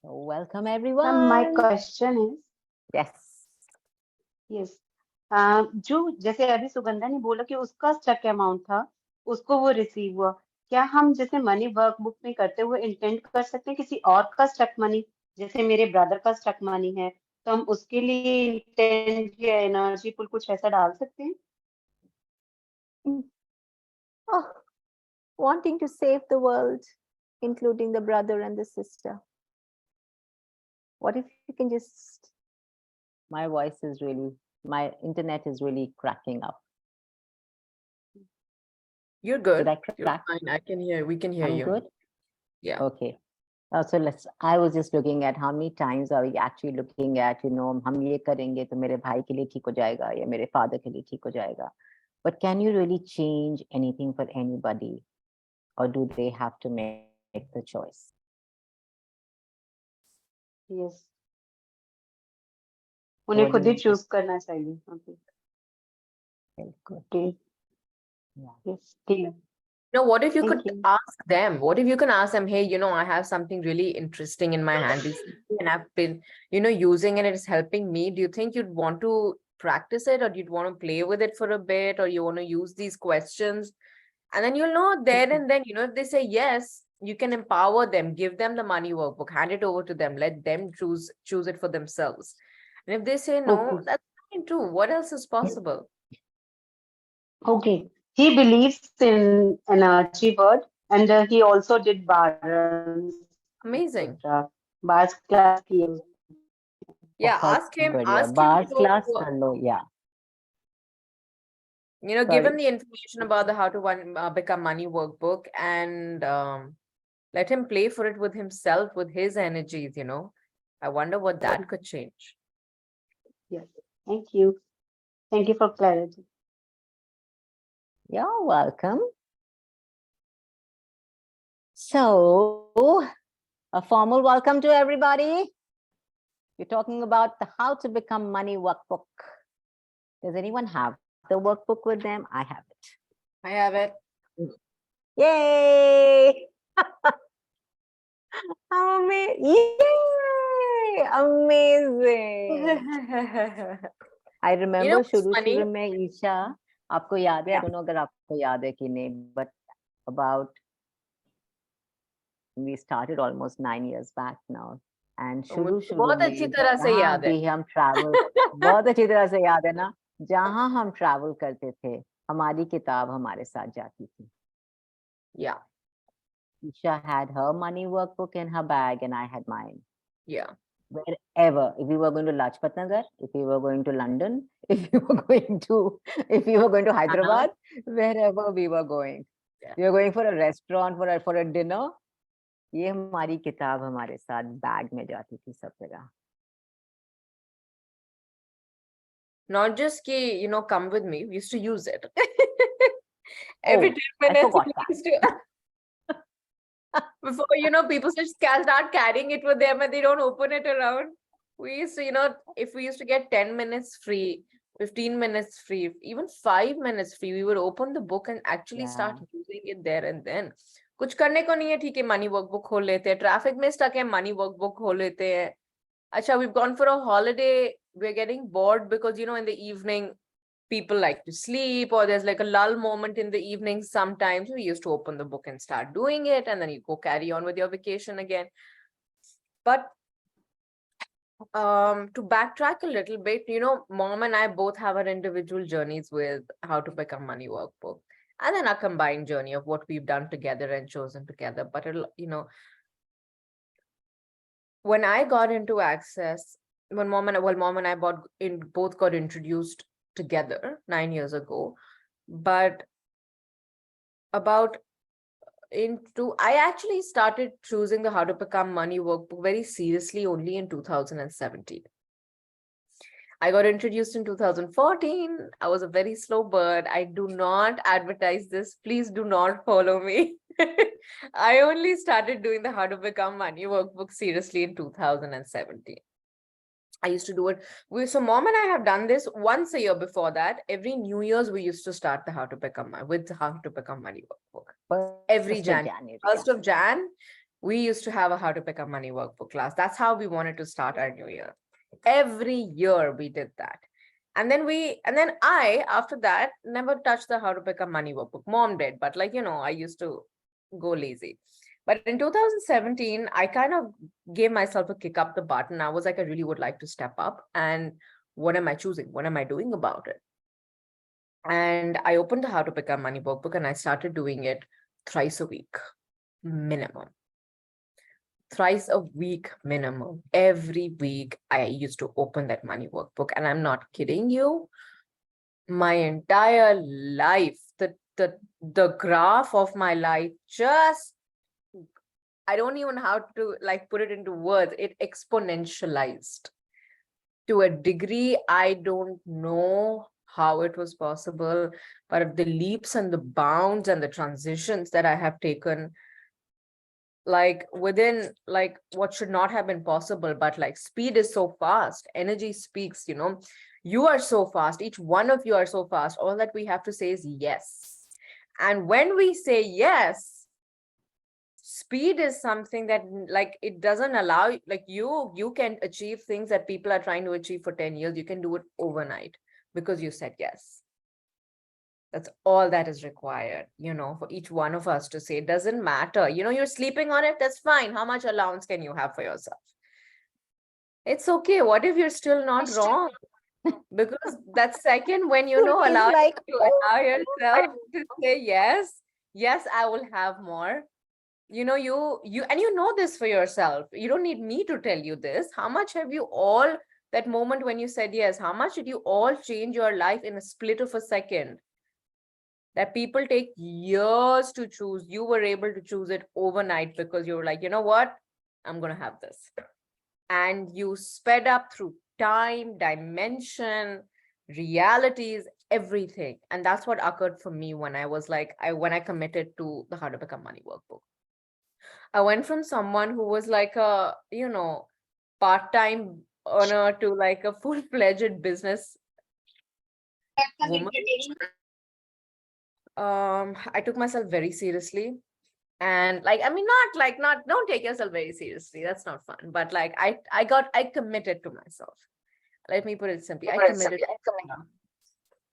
So welcome Ma'am, my everyone. question is, Yes. yes, जो जैसे अभी सुगंधा ने बोला कि उसका स्टक अमाउंट था, उसको वो रिसीव हुआ, क्या हम जैसे मनी वर्कबुक में करते हुए इंटेंट कर सकते हैं किसी और का स्टक मनी, जैसे मेरे ब्रदर का स्टक मनी है, तो हम उसके लिए इंटेंट या एनर्जी पुल कुछ ऐसा डाल सकते हैं? Oh, wanting to save the world, including the brother and the sister. What if you can just, my voice is really, my internet is really cracking up. You're Did good. I You're crack? fine. We can hear I'm you. good? Yeah. Okay. So I was just looking at how many times are we actually looking at, हम ये करेंगे तो मेरे भाई के लिए ठीक हो जाएगा या मेरे father के लिए ठीक हो जाएगा. But can you really change anything for anybody? Or do they have to make the choice? Yes. So उन्हें what do खुद ही you चूज करना चाहिए. Okay. think? Good. Okay. Yeah. Yes. ठीक है. No, what if you Thank could you. ask them? What if you can ask them, hey, I have something really interesting in my hand recently and I've been, using it and it's helping me. Do you think you'd want to practice it or you'd want to play with it for a bit or you want to use these questions? And then you'll know there and then, if they say yes, you can empower them, give them the money workbook, hand it over to them, let them choose it for themselves. And if they say no, Okay. that's fine too. What else is possible? Okay. He believes in energy word and he also did bars, Amazing. etc. Bars class की है. Yeah, बहुत ask him बढ़िया. Bars to, class कर लो, yeah. give him Sorry. the information about the how to become money workbook and let him play for it with himself, with his energies, I wonder what that could change. Yes. Thank you. Thank you for clarity. You're welcome. So, a formal welcome to everybody. We're talking about the how to become money workbook. Does anyone have the workbook with them? I have it. I have it. Yay! Yay! Amazing. I remember What's शुरू funny? शुरू में ईशा, आपको याद है? I Yeah. don't know अगर आपको याद है कि नहीं, but about we started almost 9 years back now. And शुरू मुझे शुरू बहुत में अच्छी तरह से जहाँ याद है. भी हम travel, बहुत अच्छी तरह से याद है ना, जहाँ हम travel करते थे, हमारी किताब हमारे साथ जाती थी. Yeah. Isha had her money workbook in her bag and I had mine. Yeah. Wherever, if we were going to Lajpat Nagar, if we were going to London, if we were going to Hyderabad, wherever we were going, Yeah. we were going for a restaurant, for a dinner. ये हमारी किताब हमारे साथ bag में जाती थी सब जगह. Not just ki, come with me. We used to use it. Every 10 I minutes. forgot we that. used to- Before, people just start carrying it with them and they don't open it around. We used to, if we used to get 10 minutes free, 15 minutes free, even 5 minutes free, we would open the book and actually start using it there and then. कुछ करने को नहीं है, ठीक है, money workbook खोल लेते हैं, traffic में stuck है, money workbook खोल लेते हैं. Acha, we've gone for a holiday, we're getting bored because, in the evening, people like to sleep or there's like a lull moment in the evening sometimes. We used to open the book and start doing it and then you go carry on with your vacation again. But to backtrack a little bit, mom and I both have our individual journeys with how to become money workbook and then a combined journey of what we've done together and chosen together. But it'll, when I got into Access, when mom and I both got introduced together 9 years ago, but I actually started choosing the how to become money workbook very seriously only in 2017. I got introduced in 2014. I was a very slow bird. I do not advertise this. Please do not follow me. I only started doing the how to become money workbook seriously in 2017. I used to do it. So mom and I have done this once a year before that. Every New Year's, we used to start the how to become money workbook. Every January. 1st of Jan, we used to have a how to pick up money workbook class. That's how we wanted to start our new year. Every year we did that. And then I, after that, never touched the how to pick up money workbook. Mom did, but like, I used to go lazy. But in 2017, I kind of gave myself a kick up the butt. And I was like, I really would like to step up. And what am I choosing? What am I doing about it? And I opened the how to pick up money workbook and I started doing it thrice a week, minimum. Thrice a week minimum. Every week I used to open that money workbook, and I'm not kidding you. My entire life, the graph of my life, just, I don't even know how to like put it into words. It exponentialized to a degree I don't know how it was possible, but the leaps and the bounds and the transitions that I have taken, like within like what should not have been possible, but like speed is so fast, energy speaks, you are so fast, each one of you are so fast. All that we have to say is yes. And when we say yes, speed is something that like it doesn't allow, like you can achieve things that people are trying to achieve for 10 years. You can do it overnight because you said yes. That's all that is required, for each one of us to say. It doesn't matter. You're sleeping on it. That's fine. How much allowance can you have for yourself? It's okay. What if you're still not wrong? Because that second when It's like, allow yourself to say yes, I will have more. You this for yourself. You don't need me to tell you this. How much have you all, that moment when you said yes, how much did you all change your life in a split of a second? That people take years to choose. You were able to choose it overnight because you were like, you know what? I'm going to have this. And you sped up through time, dimension, realities, everything. And that's what occurred for me when I was like, when I committed to the How to Become Money workbook. I went from someone who was like a, part-time earner to like a full-fledged business woman. I took myself very seriously. And like, I mean, not don't take yourself very seriously. That's not fun. But like I committed to myself. Let me put it simply. I committed.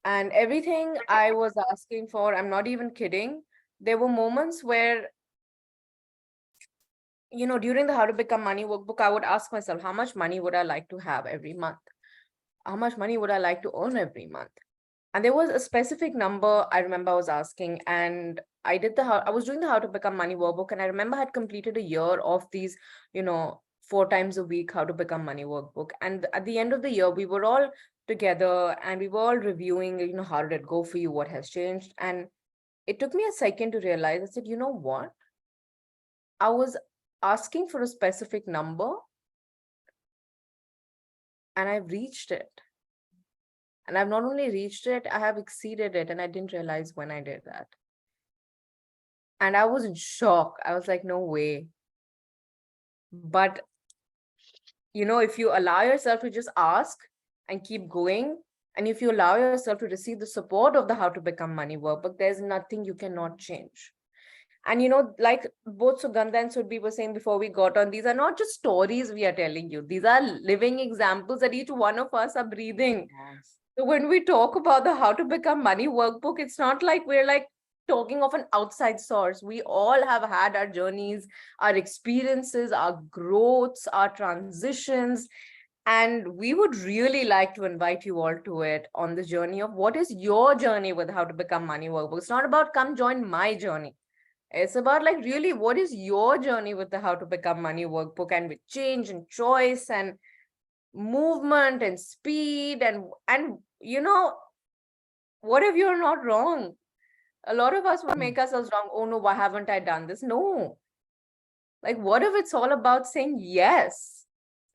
And everything I was asking for, I'm not even kidding. There were moments where, during the How to Become Money workbook, I would ask myself, how much money would I like to have every month? How much money would I like to earn every month? And there was a specific number I remember I was asking, and I was doing the How to Become Money workbook, and I remember I had completed a year of these, 4 times a week How to Become Money workbook. And at the end of the year, we were all together and we were all reviewing, how did it go for you? What has changed? And it took me a second to realize, I said, you know what? I was asking for a specific number and I've reached it. And I've not only reached it, I have exceeded it. And I didn't realize when I did that. And I was in shock. I was like, no way. But, if you allow yourself to just ask and keep going, and if you allow yourself to receive the support of the How to Become Money workbook, there's nothing you cannot change. And, like both Sugandha and Sudbi were saying before we got on, these are not just stories we are telling you. These are living examples that each one of us are breathing. Yes. So when we talk about the How to Become Money workbook, it's not like we're like talking of an outside source. We all have had our journeys, our experiences, our growths, our transitions. And we would really like to invite you all to it on the journey of what is your journey with How to Become Money workbook. It's not about come join my journey. It's about like really what is your journey with the How to Become Money workbook, and with change and choice and movement and speed and what if you're not wrong? A lot of us would make ourselves wrong. Oh no, why haven't I done this? No. Like, what if it's all about saying yes?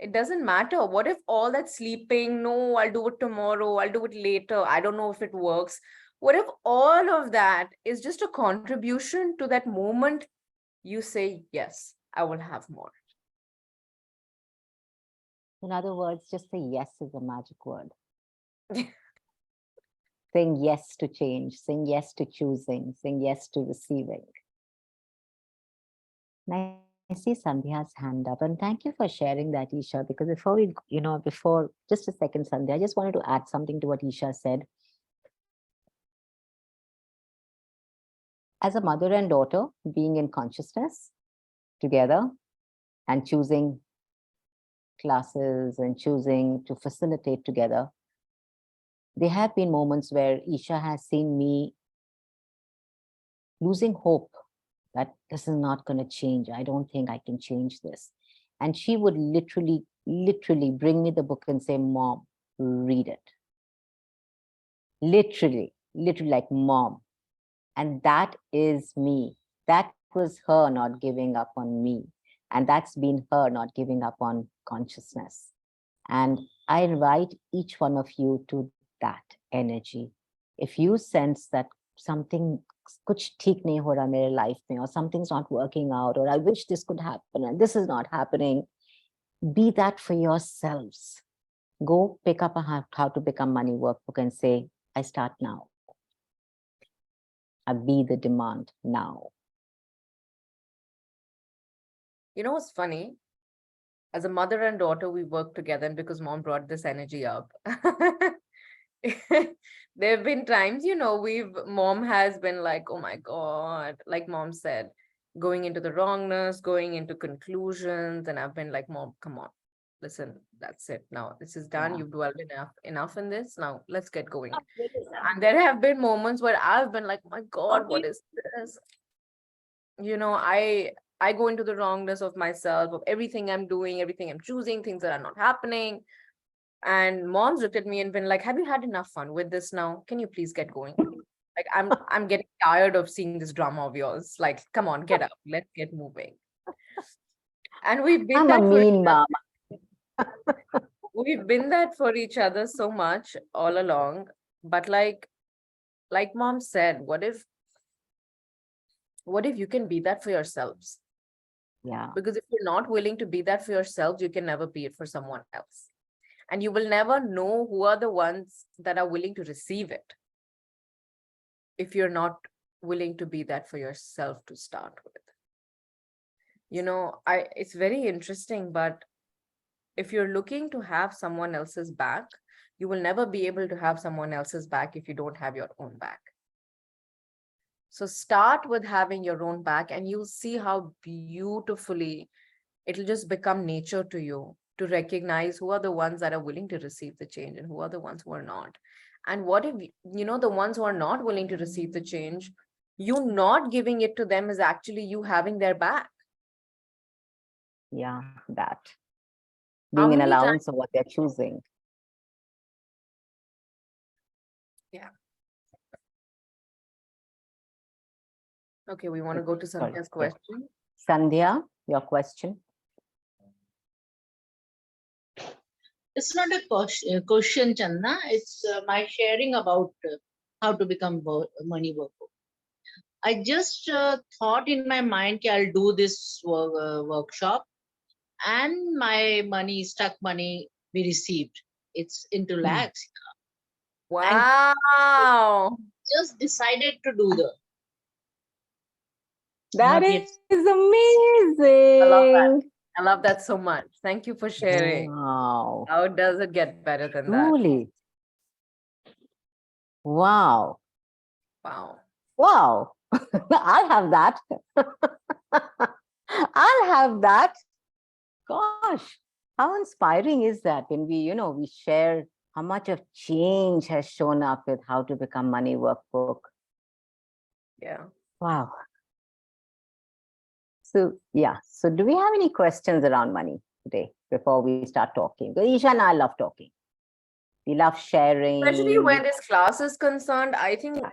It doesn't matter. What if all that sleeping, no, I'll do it tomorrow, I'll do it later, I don't know if it works. What if all of that is just a contribution to that moment you say, yes, I will have more? in other words, just say yes is a magic word. Saying yes to change, saying yes to choosing, saying yes to receiving. Nice I see Sandhya's hand up, and thank you for sharing that, Isha, because before we, before just a second, Sandhya, I just wanted to add something to what Isha said. As a mother and daughter, being in consciousness together and choosing classes and choosing to facilitate together, there have been moments where Isha has seen me losing hope that this is not going to change. I don't think I can change this. And she would literally bring me the book and say, Mom, read it. Literally like, Mom. And that is me. That was her not giving up on me. And that's been her not giving up on consciousness. And I invite each one of you to that energy. If you sense that something kuch theek nahi ho raha mere life mein, or something's not working out, or I wish this could happen and this is not happening, be that for yourselves. Go pick up a How to Become Money workbook and say, I start now. I be the demand now. You know what's funny? As a mother and daughter, we work together, and because Mom brought this energy up, there have been times, Mom has been like, oh my God, like Mom said, going into the wrongness, going into conclusions. And I've been like, Mom, come on, listen, that's it. Now this is done. Yeah. You've dwelled enough in this. Now let's get going. And there have been moments where I've been like, my God, what is this? I go into the wrongness of myself, of everything I'm doing, everything I'm choosing, things that are not happening. And Mom's looked at me and been like, have you had enough fun with this now? Can you please get going? Like, I'm getting tired of seeing this drama of yours. Like, come on, get up. Let's get moving. And we've been I'm a mean mom. We've been that for each other so much all along. But like Mom said, what if you can be that for yourselves? Yeah. Because if you're not willing to be that for yourselves, you can never be it for someone else. And you will never know who are the ones that are willing to receive it if you're not willing to be that for yourself to start with. It's very interesting, but if you're looking to have someone else's back, you will never be able to have someone else's back if you don't have your own back. So start with having your own back, and you'll see how beautifully it'll just become nature to you to recognize who are the ones that are willing to receive the change and who are the ones who are not. And what if, the ones who are not willing to receive the change, you not giving it to them is actually you having their back. Yeah, that. Being an allowance of what they're choosing. Yeah. Okay, we want to go to Sandhya's question. Sandhya, your question. It's not a question, Chandna. It's my sharing about how to become money workbook. I just thought in my mind that I'll do this workshop, and my stuck money we received. It's into lakhs. Wow. Just decided to do That is amazing. I love that so much. Thank you for sharing. Wow. How does it get better than Truly. that? Wow. Wow. Wow. I'll have that. I'll have that. Gosh, how inspiring is that when we share how much of change has shown up with How to Become Money workbook. Yeah. Wow. So, yeah. So do we have any questions around money today before we start talking? Because Isha and I love talking. We love sharing. Especially where this class is concerned, I think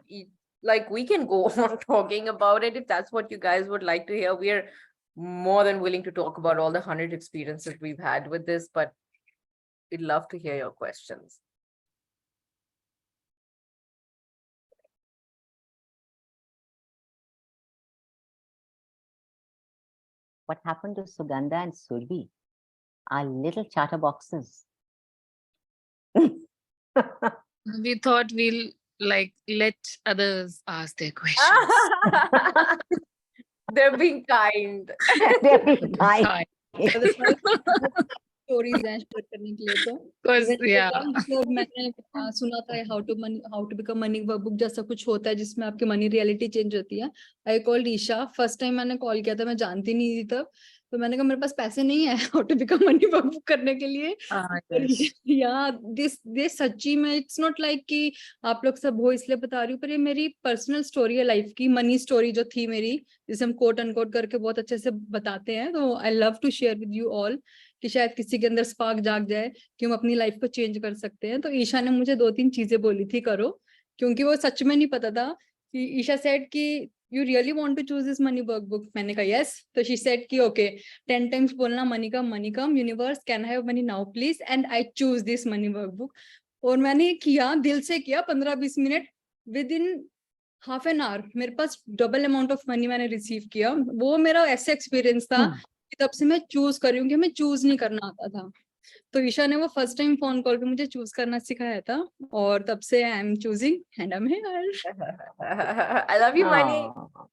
like we can go on talking about it if that's what you guys would like to hear. We're more than willing to talk about all the 100 experiences we've had with this, but we'd love to hear your questions. What happened to Sugandha and Surbi? Our little chatterboxes. We thought we'll let others ask their questions. They're being kind. They're being kind. Hi. Stories हैं share करने के लिए तो Because Even yeah, मतलब मैंने सुना था how to become money workbook जैसा कुछ होता है जिसमें आपकी मनी रियलिटी चेंज होती है. I called Isha. First time मैंने कॉल किया था, मैं जानती नहीं थी तब, तो मैंने कहा मेरे पास पैसे नहीं है how to become money workbook करने के लिए. yes. या दिस सच्ची में इट्स नॉट लाइक कि आप लोग सब हो इसलिए बता रही हूँ, पर ये मेरी पर्सनल स्टोरी है लाइफ की, मनी स्टोरी जो थी मेरी, जिसे हम कोट अनकोट करके बहुत अच्छे से बताते हैं. तो I love to share with you all कि शायद किसी के अंदर स्पार्क जाग जाए कि हम अपनी लाइफ को चेंज कर सकते हैं. तो ईशा ने मुझे 2-3 चीजें बोली थी करो, क्योंकि वो सच में नहीं पता था. कि ईशा सेड कि you really want to choose this money workbook. मैंने कहा यस. तो शी सेड कि ओके 10 टाइम्स बोलना money come universe can have money now please and I choose this money workbook. और मैंने किया, दिल से किया. 15-20 minute within half an hour मेरे पास डबल अमाउंट ऑफ मनी मैंने रिसीव किया. वो मेरा ऐसा एक्सपीरियंस था कि तब से मैं चूज कर रही हूँ कि मैं चूज नहीं करना आता था. तो ईशा ने वो फर्स्ट टाइम फोन कॉल पे मुझे चूज करना सिखाया था, और तब से I am choosing and I am here. I love you, money. Oh.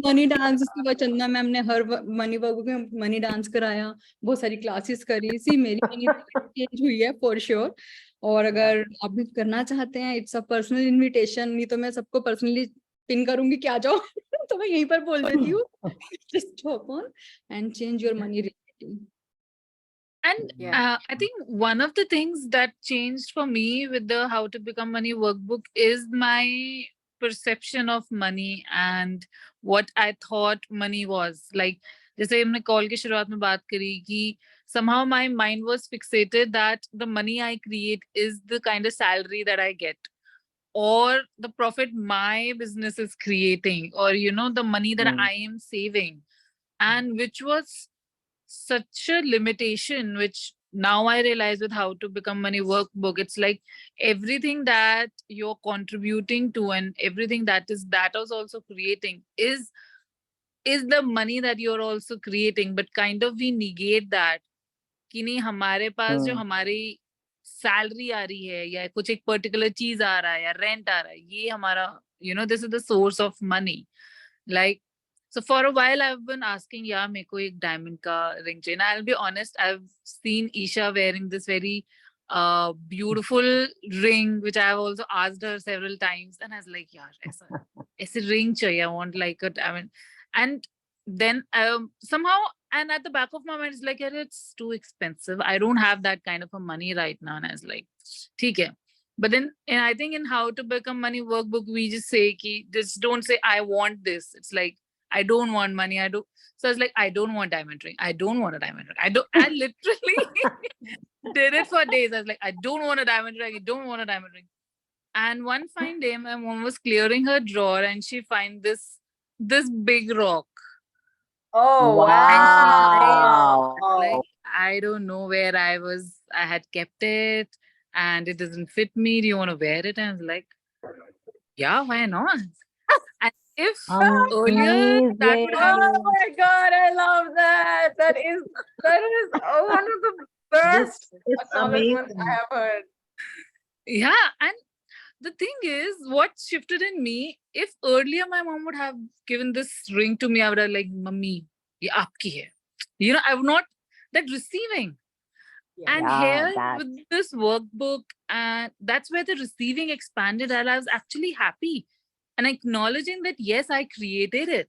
Money dance, उसके बाद चंदा मैम ने हर मनी वर्कबुक में मनी डांस कराया, बहुत सारी क्लासेस करी. सी मेरी मनी चेंज हुई है फॉर श्योर. और अगर आप भी करना चाहते हैं, इट्स अ पर्सनल इनविटेशन. नहीं तो मैं सबको पर्सनली पिन करूंगी कि आ जाओ. तो मैं यहीं पर बोल देती हूँ, just hop on and change your money reality. And Yeah. I think one of the things that changed for me with the How to Become Money workbook is my perception of money and what I thought money was. Like, जैसे हमने call की शुरुआत में बात करी कि somehow my mind was fixated that the money I create is the kind of salary that I get, or the profit my business is creating, or the money that I am saving, and which was such a limitation, which now I realize with How to Become Money workbook, it's like everything that you're contributing to and everything that was also creating is the money that you're also creating. But kind of we negate that कि नहीं, हमारे पास जो हमारी salary आ रही है या कुछ एक पर्टिकुलर चीज आ रहा है या रेंट आ रहा है, ये हमारा this is the source of money. Like, so for a while I've been asking, yeah, मेरे को एक diamond का ring चाहिए. And I'll be honest, I've seen Isha wearing this very beautiful ring, which I've also asked her several times, and I was like, यार ऐसे ring चाहिए, I want like a diamond. And then somehow, and at the back of my mind, it's like, yeah, it's too expensive. I don't have that kind of a money right now. And I was like, ठीक है. But then, and I think in How to Become Money workbook, we just say, just don't say, I want this. It's like, I don't want money. So I was like, I don't want diamond ring. I don't want a diamond ring. I literally did it for days. I was like, I don't want a diamond ring. I don't want a diamond ring. And one fine day, my mom was clearing her drawer and she find this big rock. Oh, wow. Like, I don't know where I had kept it and it doesn't fit me. Do you want to wear it? And I was like, yeah, why not? And if earlier that would have, oh my God, I love that. That is one of the best It's acknowledgements amazing. I have heard. yeah. And the thing is, what shifted in me, if earlier my mom would have given this ring to me, I would have like, Mummy, ye aapki hai. I would not, that receiving. And here with this workbook, and that's where the receiving expanded, and I was actually happy and acknowledging that, yes, I created it.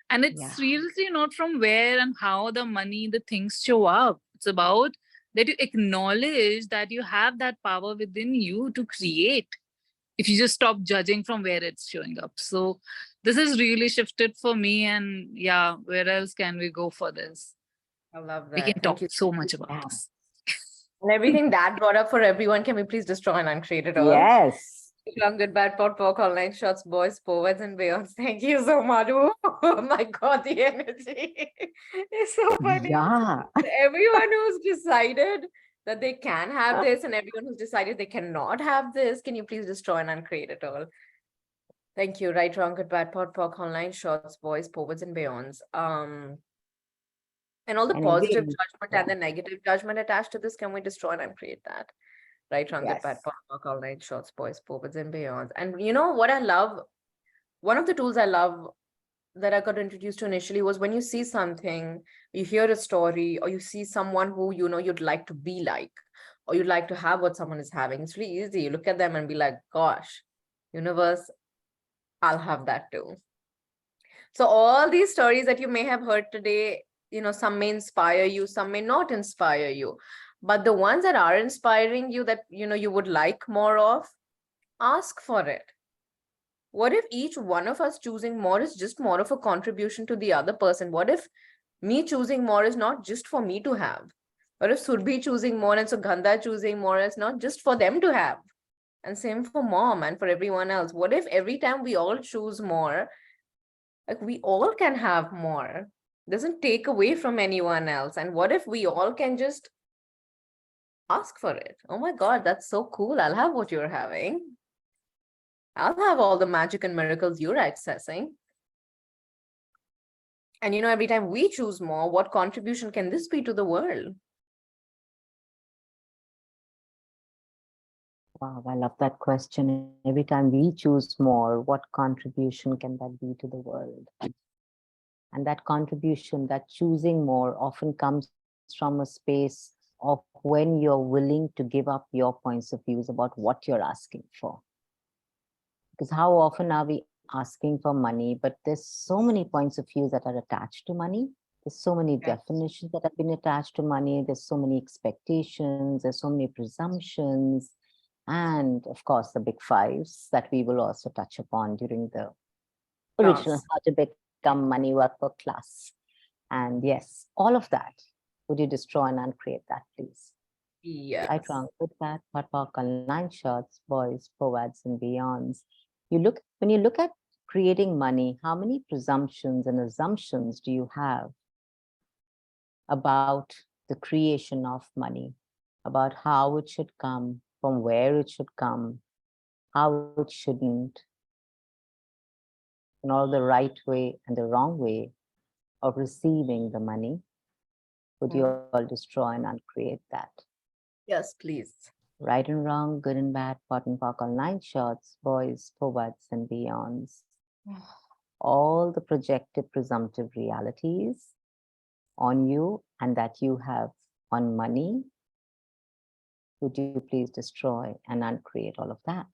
And it's seriously not from where and how the money, the things show up. It's about that you acknowledge that you have that power within you to create. If you just stop judging from where it's showing up. So this has really shifted for me. And yeah, where else can we go for this? I love that. We can Thank talk you so much about this. And everything that brought up for everyone, can we please destroy and uncreate it all? Yes. Long, good, bad, pot, pork, online shots, boys, poets, and beyonds. Thank you so much. Oh my God, the energy is so funny. Yeah. Everyone who's decided that they can have this and everyone who's decided they cannot have this, can you please destroy and uncreate it all? Thank you. Right, wrong, good, bad, pot, pork, online shots, boys, poets, and beyonds. And all the And positive indeed, judgment and the negative judgment attached to this, can we destroy and uncreate that? Right, wrong, good, bad, yes. pot, pork, all night shots, boys, poets, and beyonds. And you know what I love? one of the tools I love that I got introduced to initially was when you see something, you hear a story, or you see someone who you know you'd like to be like, or you'd like to have what someone is having. It's really easy. You look at them and be like, gosh, universe, I'll have that too. So all these stories that you may have heard today, you know, some may inspire you, some may not inspire you. But the ones that are inspiring you, that you know you would like more of, ask for it. What if each one of us choosing more is just more of a contribution to the other person? What if me choosing more is not just for me to have? What if Surbhi choosing more and Sugandha choosing more is not just for them to have? And same for mom and for everyone else. What if every time we all choose more, like we all can have more? Doesn't take away from anyone else. And what if we all can just ask for it? Oh my God, that's so cool. I'll have what you're having. I'll have all the magic and miracles you're accessing. And you know, every time we choose more, what contribution can this be to the world? Wow, I love that question. Every time we choose more, what contribution can that be to the world? And that contribution, that choosing more, often comes from a space of when you're willing to give up your points of views about what you're asking for. Because how often are we asking for money, but there's so many points of views that are attached to money. There's so many definitions that have been attached to money. There's so many expectations. There's so many presumptions. And of course, the big fives that we will also touch upon during the original Class. How to Become Money Workbook class. And yes, all of that. Would you destroy and uncreate that, please? Yes. Right, wrong, good, bad, hot, 9 shots, boys, forwards, and beyonds. When you look at creating money, how many presumptions and assumptions do you have about the creation of money, about how it should come, from where it should come, how it shouldn't, and all the right way and the wrong way of receiving the money? Would you all destroy and uncreate that? Yes, please. Right and wrong, good and bad, pot and pock, all 9 shots, boys, forwards, and beyonds. All the projected presumptive realities on you and that you have on money, would you please destroy and uncreate all of that?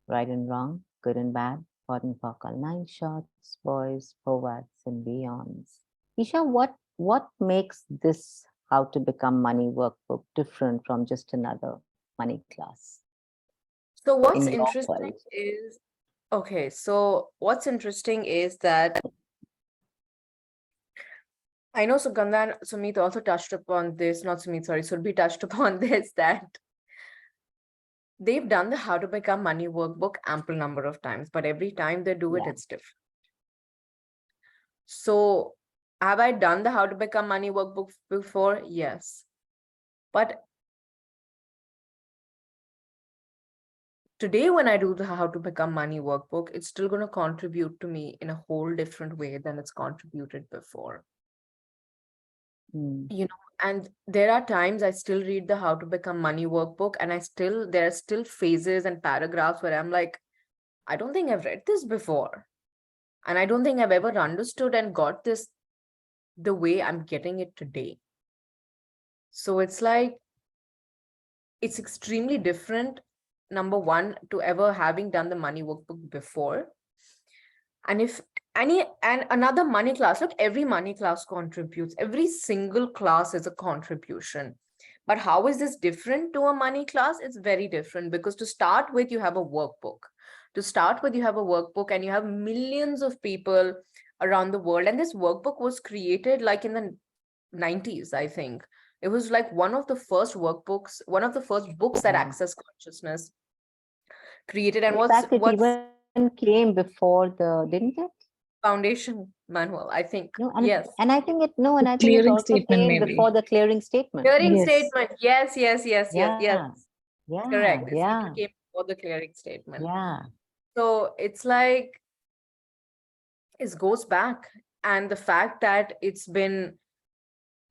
Right and wrong, good and bad, pot and pock, all 9 shots, boys, forwards, and beyonds. Isha, what makes this How to Become Money workbook different from just another money class? So what's in your interesting world? is, okay, so what's interesting is that I know Sugandha and Sumit also touched upon this, not Sumit, sorry, Surbhi touched upon this, that they've done the How to Become Money workbook ample number of times, but every time they do it, Yeah. it's different. So have I done the How to Become Money workbook before? Yes. But today, when I do the How to Become Money workbook, it's still going to contribute to me in a whole different way than it's contributed before. Mm. You know, and there are times I still read the How to Become Money workbook, and there are still phases and paragraphs where I'm like, I don't think I've read this before. And I don't think I've ever understood and got this the way I'm getting it today. So it's like, it's extremely different, number one, to ever having done the money workbook before. And if another money class, look, every money class contributes. Every single class is a contribution. But how is this different to a money class? It's very different, because to start with, you have a workbook. To start with, you have a workbook, and you have millions of people around the world. And this workbook was created like in the 90s, I think. It was like one of the first workbooks, one of the first books that access consciousness created. And In fact, it even came before didn't it? Foundation manual, I think. No, and Yes. and I think it it Clearing also statement, came maybe. before the clearing statement. Clearing Yes. statement. Yes. Yeah, Correct. It yeah, came before the clearing statement. yeah. So it's like, it goes back. And the fact that it's been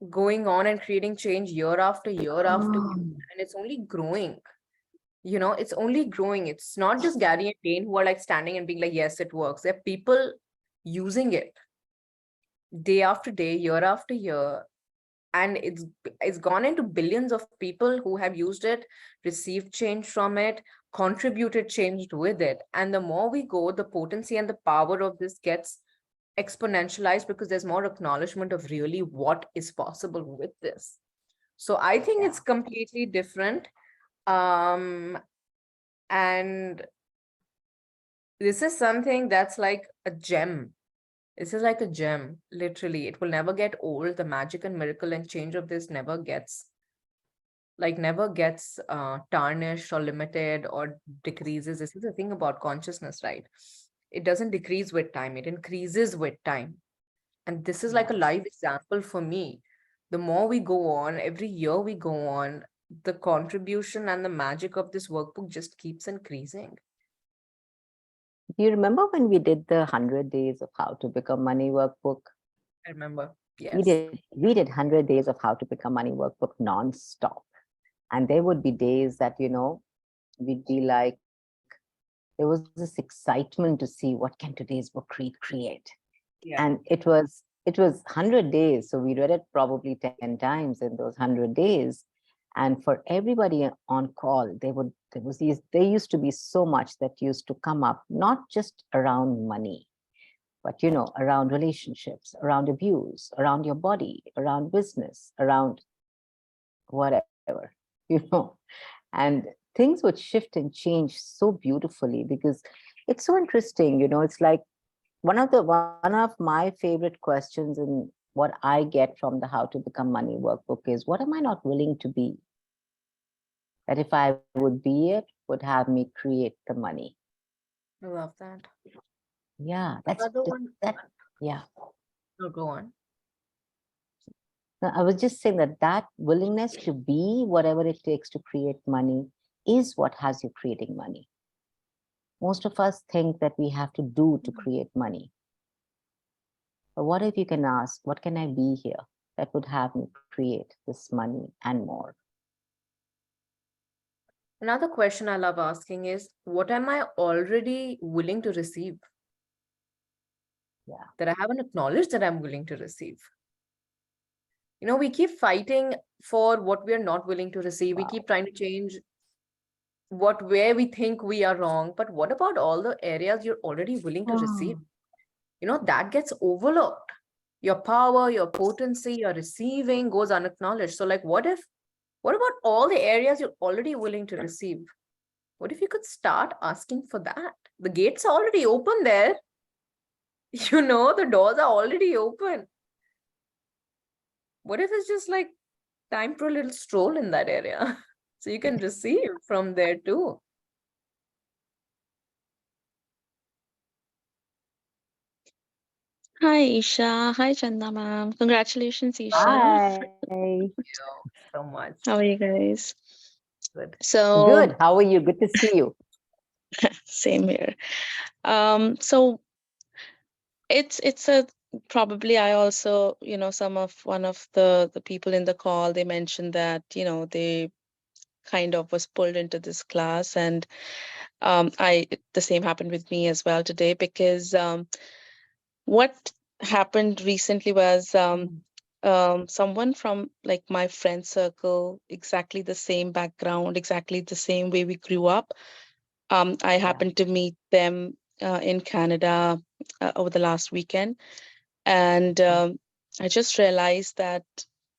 going on and creating change year after year after year, and it's only growing. You know, it's only growing. It's not just Gary and Dane who are like standing and being like, yes, it works. There are people using it day after day, year after year. And it's gone into billions of people who have used it, received change from it, contributed change with it. And the more we go, the potency and the power of this gets exponentialized because there's more acknowledgement of really what is possible with this. So I think it's completely different. And this is something that's like a gem. This is like a gem, literally. It will never get old. The magic and miracle and change of this never gets tarnished or limited or decreases. This is the thing about consciousness, right? It doesn't decrease with time, it increases with time. And this is like a live example for me. The more we go on, every year we go on, the contribution and the magic of this workbook just keeps increasing. Do you remember when we did the 100 days of how to become money workbook? I remember. Yes. We did 100 days of how to become money workbook non-stop. And there would be days that, you know, we'd be like, there was this excitement to see what can today's book create. Yeah. And it was 100 days. So we read it probably 10 times in those 100 days. And for everybody on call, there used to be so much that used to come up, not just around money, but, you know, around relationships, around abuse, around your body, around business, around whatever, you know. And things would shift and change so beautifully because it's so interesting, you know. It's like one of my favorite questions in what I get from the How to Become Money workbook is, what am I not willing to be? That if I would be it, would have me create the money. I love that. Yeah, yeah. No, go on. No, I was just saying that willingness to be whatever it takes to create money is what has you creating money. Most of us think that we have to do to create money. But what if you can ask, what can I be here that would have me create this money and more? Another question I love asking is, what am I already willing to receive? Yeah. That I haven't acknowledged that I'm willing to receive. You know, we keep fighting for what we are not willing to receive. We keep trying to change where we think we are wrong. But what about all the areas you're already willing to receive? You know, that gets overlooked. Your power, your potency, your receiving goes unacknowledged. So like, what about all the areas you're already willing to receive? What if you could start asking for that? The gates are already open there. You know, the doors are already open. What if it's just like time for a little stroll in that area? So you can receive from there too. Hi, Isha. Hi, Chanda ma'am. Congratulations, Isha. Hi. Thank you so much. How are you guys? Good. So Good. How are you? Good to see you. same here. So it's a probably I also, one of the people in the call, they mentioned that, they kind of was pulled into this class, and the same happened with me as well today, because what happened recently was someone from like my friend circle, exactly the same background, exactly the same way we grew up. I happened to meet them in Canada over the last weekend, and I just realized that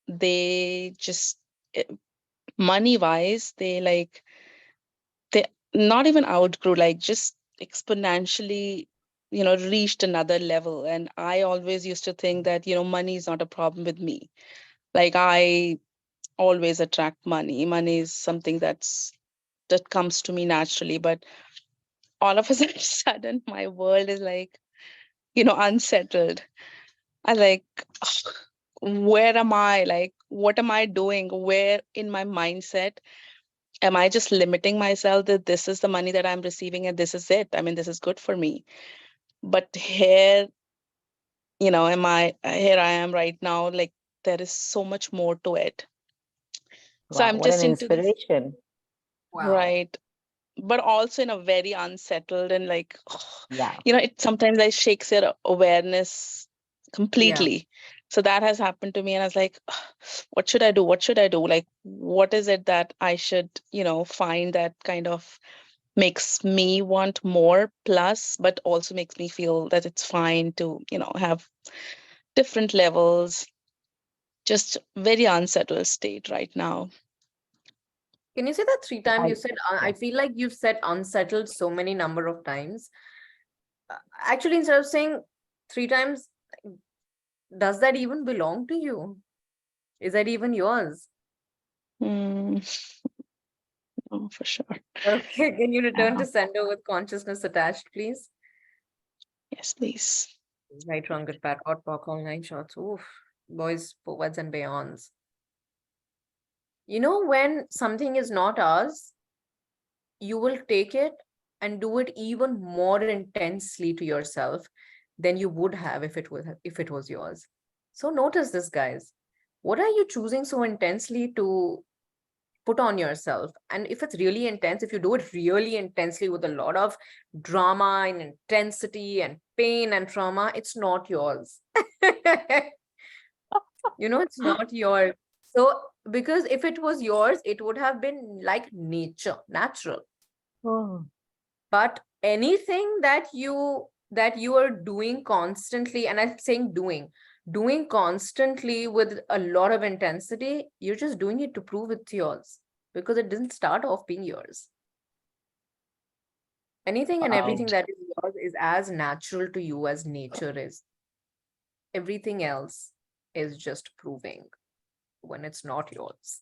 they just money wise, they not even outgrew, like just exponentially, reached another level. And I always used to think that, money is not a problem with me. Like I always attract money. Money is something that comes to me naturally. But all of a sudden, my world is like, unsettled. I like, where am I? Like, what am I doing? Where in my mindset am I just limiting myself that this is the money that I'm receiving and this is it? I mean, this is good for me. But here, here I am right now, like there is so much more to it. So Wow, I'm what just an into this, inspiration. Wow. right? but also in a very unsettled and like, Yeah. it sometimes like shakes your awareness completely. So that has happened to me, and I was like, what should I do? What should I do? Like, what is it that I should, find that kind of makes me want more plus, but also makes me feel that it's fine to, have different levels. Just very unsettled state right now. Can you say that 3 times? I, You said, I feel like you've said unsettled so many number of times. Actually, instead of saying 3 times, does that even belong to you? Is that even yours? Mm, no, for sure. Okay, can you return Yeah. to sender with consciousness attached, please? Yes, please. Right, wrong, good, bad, hot, pock, all 9 shots. Oof. Boys, forwards, and beyonds. You know, when something is not ours, you will take it and do it even more intensely to yourself than you would have if it was yours. So notice this, guys. What are you choosing so intensely to put on yourself? And if it's really intense, if you do it really intensely with a lot of drama and intensity and pain and trauma, it's not yours. It's not yours. So because if it was yours, it would have been like natural. oh, But anything that you are doing constantly, and I'm saying doing constantly with a lot of intensity, you're just doing it to prove it's yours, because it didn't start off being yours. Anything and everything wow. that is yours is as natural to you as nature is. Everything else is just proving when it's not yours.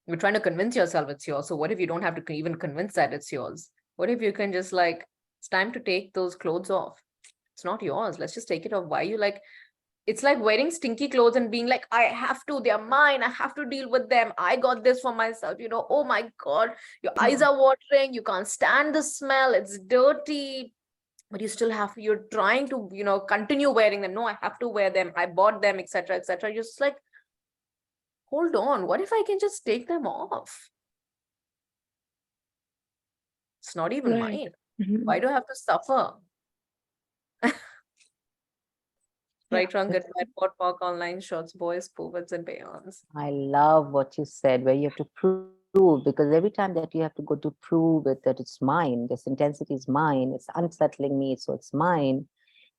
You're trying to convince yourself it's yours. So what if you don't have to even convince that it's yours? What if you can just like, it's time to take those clothes off. It's not yours. Let's just take it off. Why you like, it's like wearing stinky clothes and being like, I have to, they're mine. I have to deal with them. I got this for myself. Oh my God, your eyes are watering. You can't stand the smell. It's dirty. But you still you're trying to, continue wearing them. No, I have to wear them. I bought them, etc., etc. You're just like, hold on. What if I can just take them off? It's not even Right. mine. Mhm. Why do I have to suffer? Yeah. Right, wrong, good, bad, pot, pork, online, shorts, boys, perverts, and beyonds. I love what you said, where you have to prove, because every time that you have to go to prove it, that it's mine, this intensity is mine, it's unsettling me, so it's mine,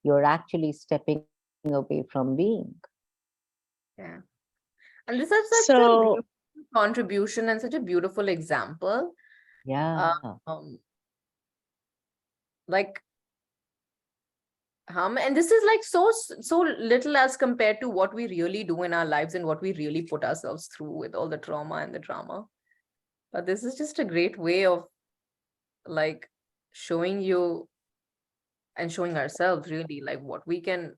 you're actually stepping away from being. Yeah. And this is such a So beautiful contribution and such a beautiful example. Yeah. Like, and this is like so little as compared to what we really do in our lives and what we really put ourselves through with all the trauma and the drama. But this is just a great way of like showing you and showing ourselves really like what we can,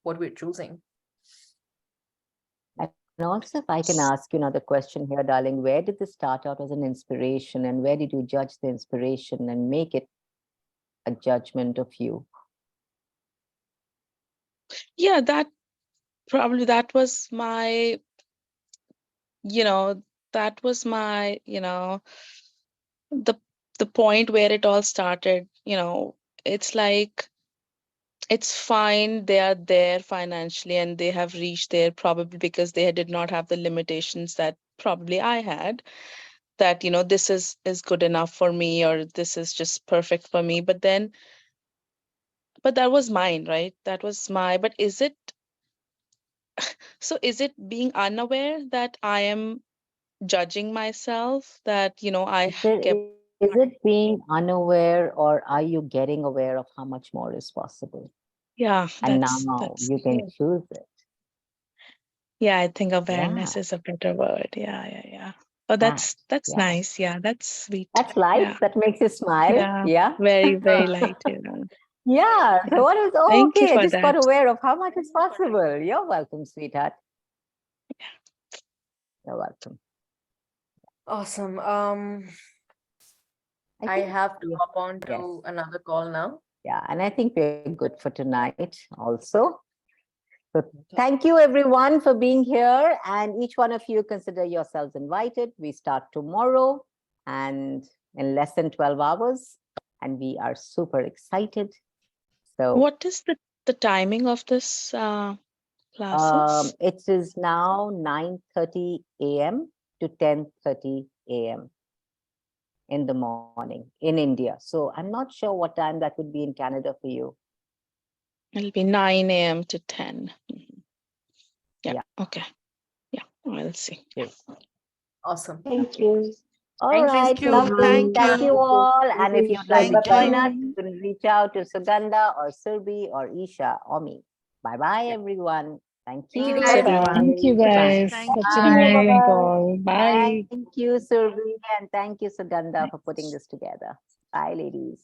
what we're choosing. And also, if I can ask you another question here, darling, where did this start out as an inspiration, and where did you judge the inspiration and make it a judgment of you? yeah, that was my, that was my, the point where it all started. It's like, it's fine, they are there financially and they have reached there probably because they did not have the limitations that probably I had, that this is good enough for me, or this is just perfect for me. But that was mine, right? That was but is it being unaware that I am judging myself, that I kept Is it being unaware, or are you getting aware of how much more is possible? yeah, And that's now you can choose it. yeah, I think Yeah, awareness is a better word. Yeah. Oh, that, that's yeah. nice. Yeah, that's sweet. That's light. Yeah. That makes you smile. Yeah, Yeah. very, very light. Yeah. So Yeah. what is, Thank you okay, I for just got that. aware of how much is possible. You're welcome, sweetheart. You're welcome. Awesome. I think have to we- hop on yes. to another call now. Yeah, and I think we're good for tonight also. So thank you everyone for being here, and each one of you consider yourselves invited. We start tomorrow and in less than 12 hours, and we are super excited. So What is the timing of this classes? it is now 9:30 a.m. to 10:30 a.m. in the morning in India. So I'm not sure what time that would be in Canada for you. It'll be 9 a.m. to 10. Mhm. Yeah. Yeah. Okay. Yeah. I'll see. Yes. Awesome. Thank you. All Thank you. right, Thank you. lovely. Thank Thank you. you all. And if you'd like to Thank join us, you. you can reach out to Sugandha or Surbi or Isha or me. Bye-bye, everyone. Thank Thank you. you, guys. Bye-bye. Thank you Bye-bye. guys. Thank Such an Bye. amazing Bye-bye. call. Bye. Thank you, Surbi, and thank you, Sugandha, for putting this together. Bye, ladies.